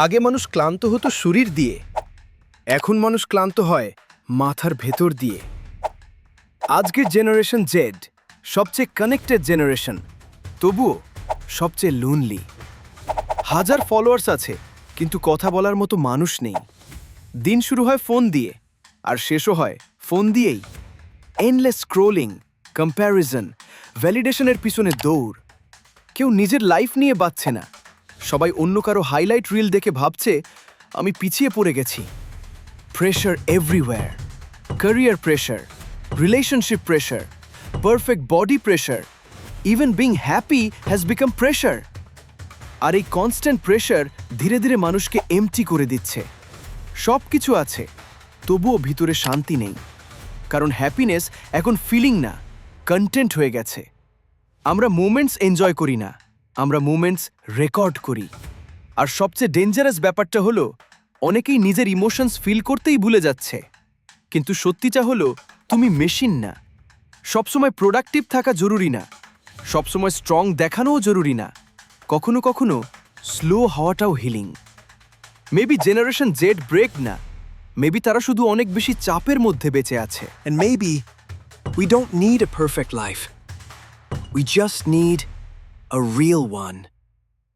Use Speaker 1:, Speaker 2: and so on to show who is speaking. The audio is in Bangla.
Speaker 1: আগে মানুষ ক্লান্ত হতো শরীর দিয়ে, এখন মানুষ ক্লান্ত হয় মাথার ভেতর দিয়ে। আজকের জেনারেশন জেড সবচেয়ে কানেক্টেড জেনারেশন, তবুও সবচেয়ে লোনলি। হাজার ফলোয়ার্স আছে, কিন্তু কথা বলার মতো মানুষ নেই। দিন শুরু হয় ফোন দিয়ে, আর শেষও হয় ফোন দিয়েই। এন্ডলেস স্ক্রোলিং, কম্প্যারিজন, ভ্যালিডেশনের পিছনে দৌড়। কেউ নিজের লাইফ নিয়ে বাঁচছে না, সবাই অন্য কারো হাইলাইট রিল দেখে ভাবছে আমি পিছিয়ে পড়ে গেছি। Pressure everywhere, career pressure, relationship pressure, perfect body pressure, even being happy has become pressure. আর এই কনস্ট্যান্ট প্রেশার ধীরে ধীরে মানুষকে এমটি করে দিচ্ছে। সব কিছু আছে, তবুও ভিতরে শান্তি নেই, কারণ হ্যাপিনেস এখন ফিলিং না, কন্টেন্ট হয়ে গেছে। আমরা মোমেন্টস এনজয় করি না, আমরা মোমেন্টস রেকর্ড করি। আর সবচেয়ে ডেঞ্জারাস ব্যাপারটা হলো অনেকেই নিজের ইমোশনস ফিল করতেই ভুলে যাচ্ছে। কিন্তু সত্যিটা হলো তুমি মেশিন না। সবসময় প্রোডাক্টিভ থাকা জরুরি না, সবসময় স্ট্রং দেখানোও জরুরি না। কখনো কখনো স্লো হওয়াটাও healing. Maybe generation Z break না, মেবি তারা শুধু অনেক বেশি চাপের মধ্যে বেঁচে আছে।
Speaker 2: And maybe we don't need a perfect life. We just need a real one.